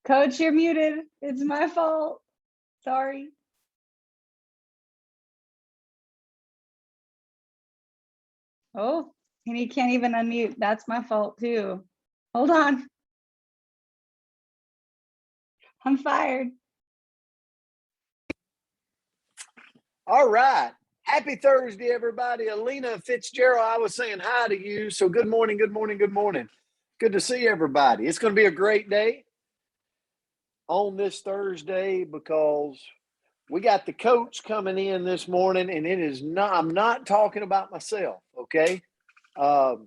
Coach, you're muted. It's my fault. Sorry. Oh, and he can't even unmute. That's my fault too. Hold on. I'm fired. All right. Happy Thursday, everybody. Alina Fitzgerald, I was saying hi to you. So good morning, good morning, good morning. Good to see everybody. It's going to be a great day on this Thursday because we got the coach coming in this morning, and it is not, I'm not talking about myself, okay? I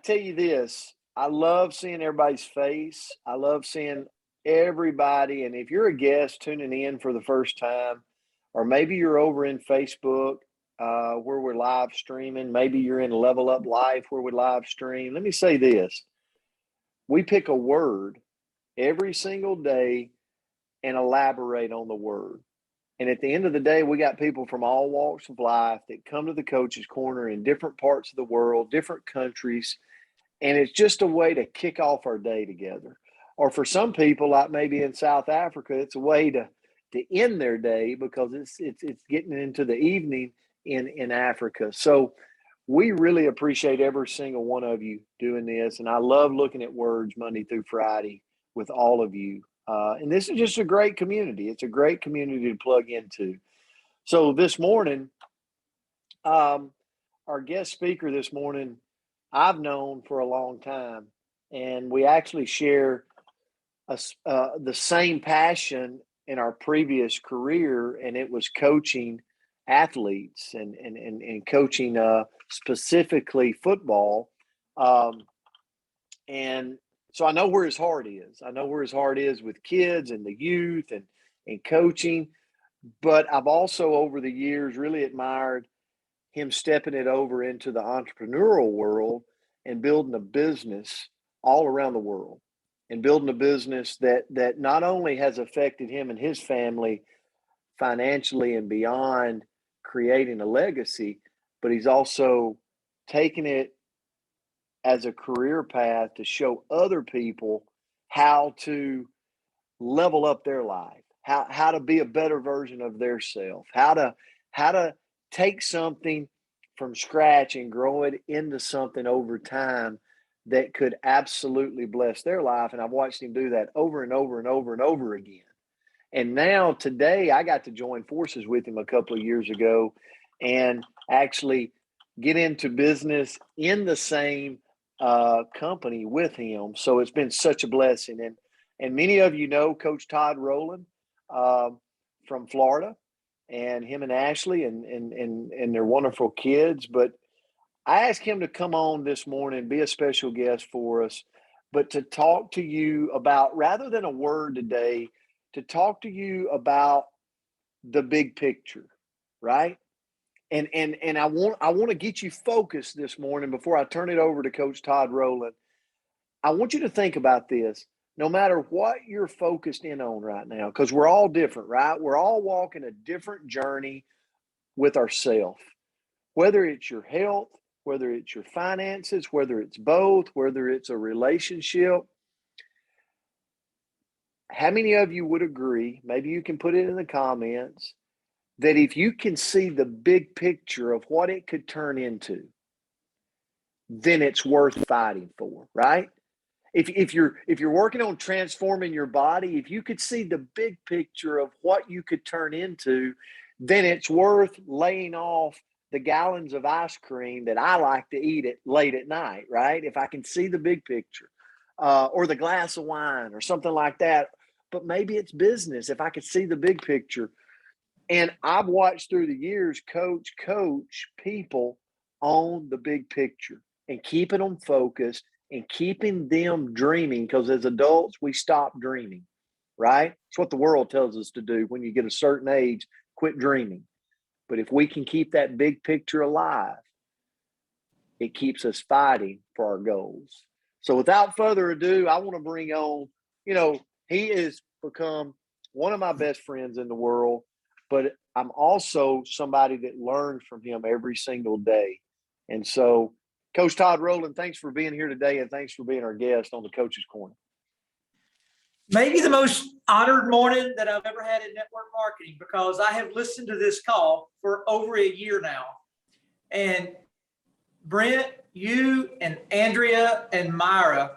tell you this, I love seeing everybody's face. I love seeing everybody. And if you're a guest tuning in for the first time, or maybe you're over in Facebook where we're live streaming, maybe you're in Level Up Life where we live stream. Let me say this. We pick a word every single day and elaborate on the word. And at the end of the day, we got people from all walks of life that come to the Coach's Corner in different parts of the world, different countries. And it's just a way to kick off our day together. Or for some people, like maybe in South Africa, it's a way to end their day because it's getting into the evening in Africa. So we really appreciate every single one of you doing this. And I love looking at words Monday through Friday with all of you. And this is just a great community. It's a great community to plug into. So this morning, our guest speaker this morning, I've known for a long time, and we actually share the same passion in our previous career, and it was coaching athletes and coaching specifically football. And so I know where his heart is. I know where his heart is with kids and the youth and coaching. But I've also over the years really admired him stepping it over into the entrepreneurial world and building a business all around the world and building a business that not only has affected him and his family financially and beyond creating a legacy, but he's also taken it as a career path to show other people how to level up their life, how to be a better version of their self, how to take something from scratch and grow it into something over time that could absolutely bless their life. And I've watched him do that over and over and over and over again. And now today I got to join forces with him a couple of years ago and actually get into business in the same company with him. So it's been such a blessing. And many of you know Coach Todd Rowland from Florida, and him and Ashley and their wonderful kids. But I asked him to come on this morning, be a special guest for us, but to talk to you about, rather than a word today, to talk to you about the big picture, right? And I want to get you focused this morning before I turn it over to Coach Todd Rowland. I want you to think about this. No matter what you're focused in on right now, because we're all different, right? We're all walking a different journey with ourselves, whether it's your health, whether it's your finances, whether it's both, whether it's a relationship. How many of you would agree, maybe you can put it in the comments, that if you can see the big picture of what it could turn into, then it's worth fighting for, right? If you're working on transforming your body, if you could see the big picture of what you could turn into, then it's worth laying off the gallons of ice cream that I like to eat it late at night, right? If I can see the big picture, or the glass of wine or something like that. But maybe it's business if I could see the big picture. And I've watched through the years coach people on the big picture and keeping them focused and keeping them dreaming, because as adults, we stop dreaming, right? It's what the world tells us to do. When you get a certain age, quit dreaming. But if we can keep that big picture alive, it keeps us fighting for our goals. So without further ado, I want to bring on, he has become one of my best friends in the world, but I'm also somebody that learns from him every single day. And so Coach Todd Rowland, thanks for being here today, and thanks for being our guest on the Coach's Corner. Maybe the most honored morning that I've ever had in network marketing, because I have listened to this call for over a year now. And Brent, you and Andrea and Myra,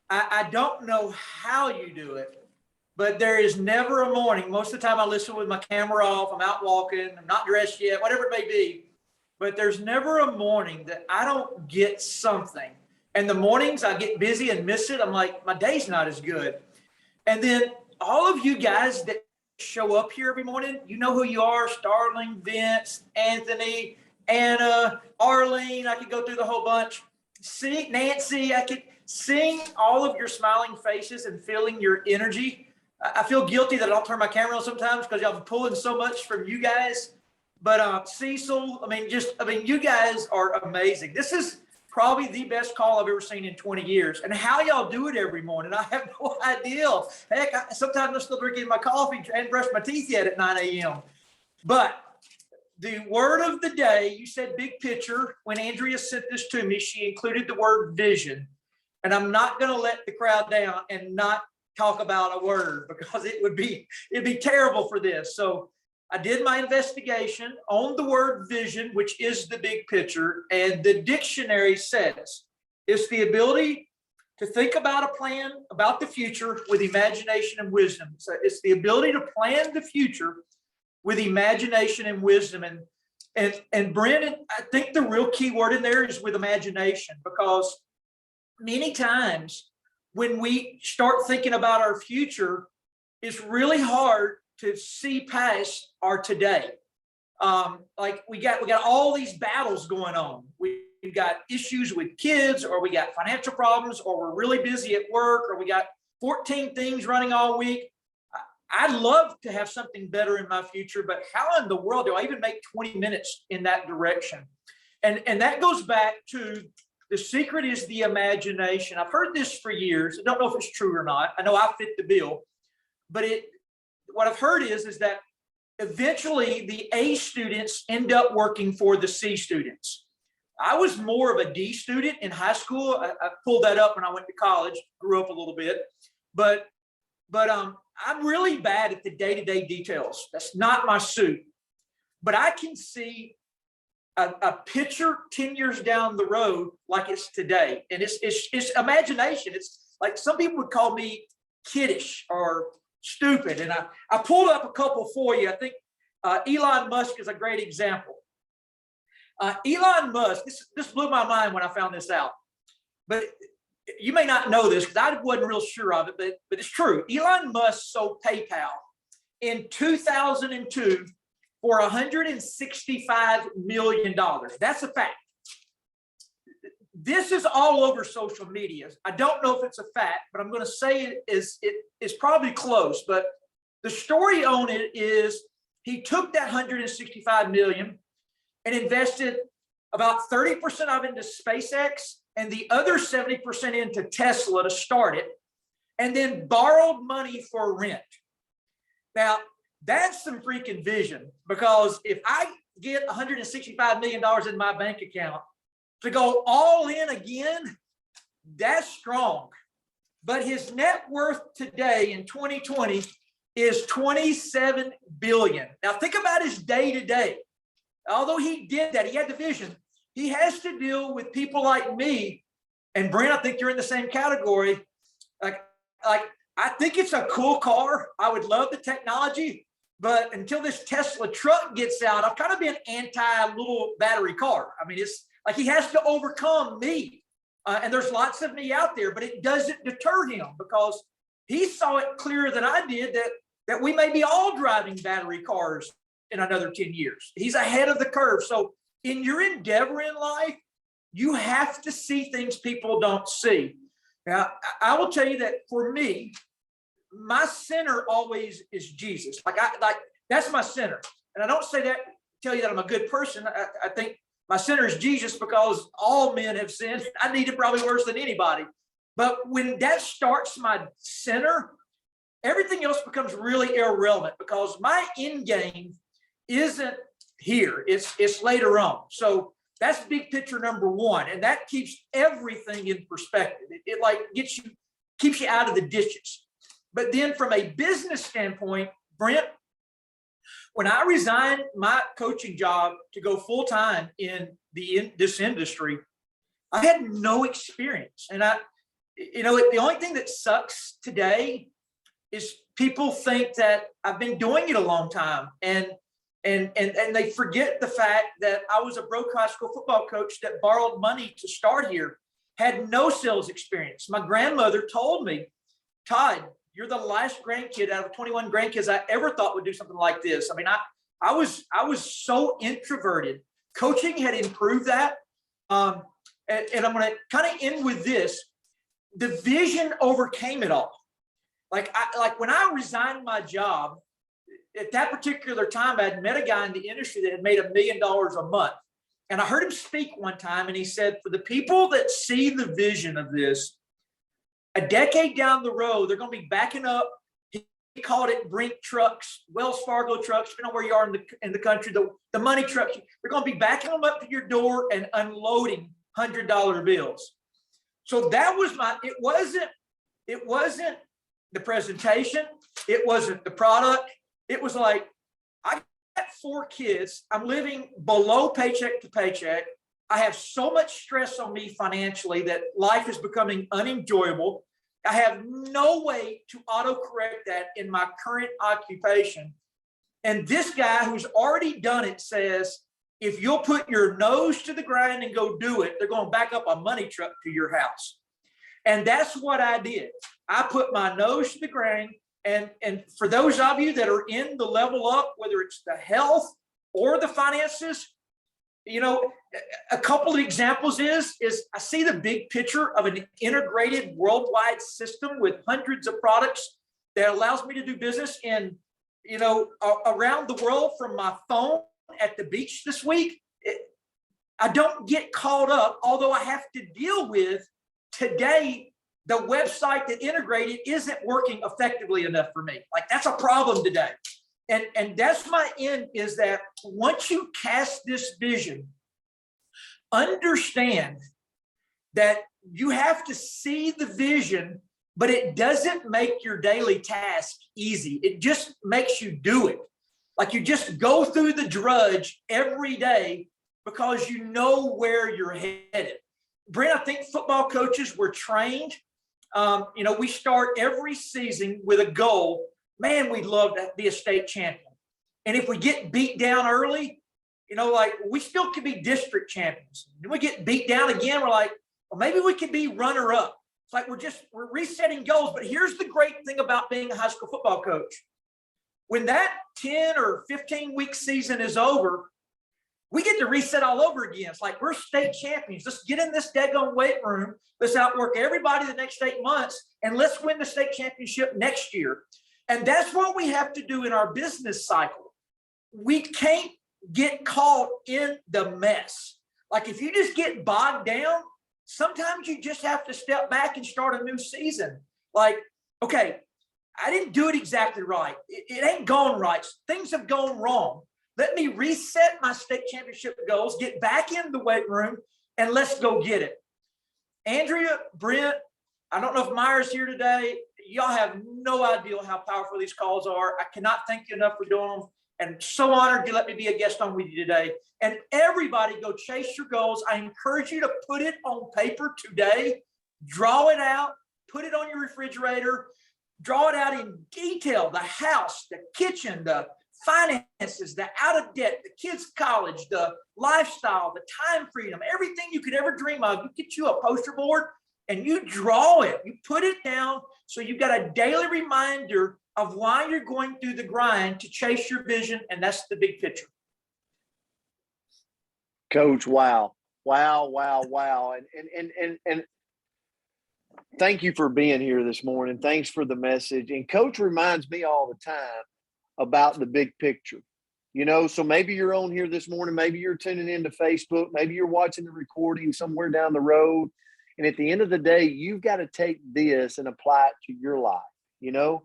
I don't know how you do it, but there is never a morning. Most of the time I listen with my camera off, I'm out walking, I'm not dressed yet, whatever it may be. But there's never a morning that I don't get something. And the mornings I get busy and miss it, I'm like, my day's not as good. And then all of you guys that show up here every morning, you know who you are: Starling, Vince, Anthony, Anna, Arlene. I could go through the whole bunch. See, Nancy, I could seeing all of your smiling faces and feeling your energy. I feel guilty that I don't turn my camera on sometimes because y'all are pulling so much from you guys. But Cecil, you guys are amazing. This is probably the best call I've ever seen in 20 years. And how y'all do it every morning, I have no idea. Heck, sometimes I'm still drinking my coffee and brush my teeth yet at 9 a.m. But the word of the day, you said big picture. When Andrea sent this to me, she included the word vision. And I'm not going to let the crowd down and not talk about a word, because it'd be terrible for this. So I did my investigation on the word vision, which is the big picture. And the dictionary says it's the ability to think about a plan about the future with imagination and wisdom. So it's the ability to plan the future with imagination and wisdom. And Brandon, I think the real key word in there is with imagination, because many times when we start thinking about our future, it's really hard to see past our today. Like we got all these battles going on. We've got issues with kids, or we got financial problems, or we're really busy at work, or we got 14 things running all week. I'd love to have something better in my future, but how in the world do I even make 20 minutes in that direction? And that goes back to the secret is the imagination. I've heard this for years. I don't know if it's true or not. I know I fit the bill, but what I've heard is that eventually the A students end up working for the C students. I was more of a D student in high school. I pulled that up when I went to college, grew up a little bit, but I'm really bad at the day-to-day details. That's not my suit, but I can see a picture 10 years down the road like it's today. And it's imagination. It's like some people would call me kiddish or stupid. And I pulled up a couple for you. I think Elon Musk is a great example. Elon Musk, this blew my mind when I found this out. But you may not know this because I wasn't real sure of it, but it's true. Elon Musk sold PayPal in 2002 for $165 million. That's a fact. This is all over social media. I don't know if it's a fact, but I'm going to say it is probably close. But the story on it is he took that $165 million and invested about 30% of it into SpaceX and the other 70% into Tesla to start it, and then borrowed money for rent. Now, that's some freaking vision, because if I get $165 million in my bank account to go all in again, that's strong. But his net worth today in 2020 is $27 billion. Now think about his day-to-day. Although he did that, he had the vision. He has to deal with people like me and Brent. I think you're in the same category. Like I think it's a cool car. I would love the technology, but until this Tesla truck gets out, I've kind of been anti little battery car. I mean, it's like he has to overcome me. And there's lots of me out there, but it doesn't deter him, because he saw it clearer than I did that we may be all driving battery cars in another 10 years. He's ahead of the curve. So in your endeavor in life, you have to see things people don't see. Now, I will tell you that for me, my center always is Jesus. Like that's my center. And I don't say that to tell you that I'm a good person. I think my center is Jesus, because all men have sinned. I need it probably worse than anybody. But when that starts my center, everything else becomes really irrelevant, because my end game isn't here. It's later on. So That's big picture number one. And that keeps everything in perspective. It like keeps you out of the ditches. But then from a business standpoint, Brent, when I resigned my coaching job to go full time in this industry, I had no experience. And the only thing that sucks today is people think that I've been doing it a long time, and they forget the fact that I was a broke high school football coach that borrowed money to start here, had no sales experience. My grandmother told me, Todd, you're the last grandkid out of 21 grandkids I ever thought would do something like this. I mean, I was so introverted. Coaching had improved that. And I'm going to kind of end with this. The vision overcame it all. Like when I resigned my job, at that particular time, I had met a guy in the industry that had made $1 million a month. And I heard him speak one time, and he said, for the people that see the vision of this, a decade down the road, they're going to be backing up. He called it Brink trucks, Wells Fargo trucks, depending on where you are in the country, the money trucks. They're going to be backing them up to your door and unloading $100 bills. So that was it wasn't the presentation. It wasn't the product. It was like, I got 4 kids. I'm living below paycheck to paycheck. I have so much stress on me financially that life is becoming unenjoyable. I have no way to autocorrect that in my current occupation. And this guy who's already done it says, if you'll put your nose to the grind and go do it, they're going to back up a money truck to your house. And that's what I did. I put my nose to the grind. And for those of you that are in the level up, whether it's the health or the finances, a couple of examples is I see the big picture of an integrated worldwide system with hundreds of products that allows me to do business in, around the world from my phone at the beach this week. I don't get caught up, although I have to deal with today. The website that integrated isn't working effectively enough for me. Like, that's a problem today. And that's my end, is that once you cast this vision, understand that you have to see the vision, but it doesn't make your daily task easy. It just makes you do it. Like, you just go through the drudge every day because you know where you're headed. Brent, I think football coaches were trained. We start every season with a goal. Man, we'd love to be a state champion. And if we get beat down early, we still could be district champions. Then we get beat down again. We're like, well, maybe we could be runner up. It's like we're resetting goals. But here's the great thing about being a high school football coach. When that 10 or 15 week season is over, we get to reset all over again. It's like, we're state champions. Let's get in this daggone weight room. Let's outwork everybody the next 8 months, and let's win the state championship next year. And that's what we have to do in our business cycle. We can't get caught in the mess. Like, if you just get bogged down, sometimes you just have to step back and start a new season. Like, okay, I didn't do it exactly right. It ain't gone right. Things have gone wrong. Let me reset my state championship goals, get back in the weight room, and let's go get it. Andrea, Brent, I don't know if Myra's here today. Y'all have no idea how powerful these calls are. I cannot thank you enough for doing them. And so honored you let me be a guest on with you today. And everybody, go chase your goals. I encourage you to put it on paper today. Draw it out. Put it on your refrigerator. Draw it out in detail. The house, the kitchen, the finances, the out of debt, the kids' college, the lifestyle, the time freedom, everything you could ever dream of. You get you a poster board and you draw it. You put it down so you've got a daily reminder of why you're going through the grind to chase your vision, and that's the big picture. Coach, wow. And thank you for being here this morning. Thanks for the message. And Coach reminds me all the time about the big picture. So maybe you're on here this morning, maybe you're tuning into Facebook, maybe you're watching the recording somewhere down the road. And at the end of the day, you've got to take this and apply it to your life. You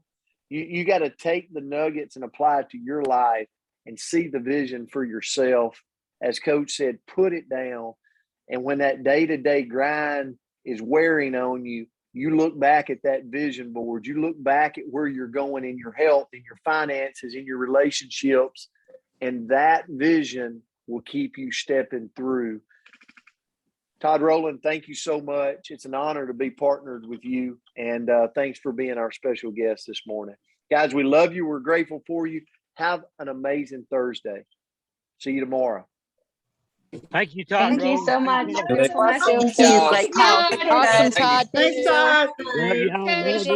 got to take the nuggets and apply it to your life and see the vision for yourself as Coach said, put it down. And when that day-to-day grind is wearing on you, you look back at that vision board, you look back at where you're going in your health, in your finances, in your relationships, and that vision will keep you stepping through. Todd, Rowland, thank you so much. It's an honor to be partnered with you, and thanks for being our special guest this morning. Guys, we love you. We're grateful for you. Have an amazing Thursday. See you tomorrow. Thank you, Todd. Thank you Rowland. so much. Thank It was a blessing. Thank you. Great call. Todd. Awesome, Todd. Thanks, Todd. you. Love y'all. Love you.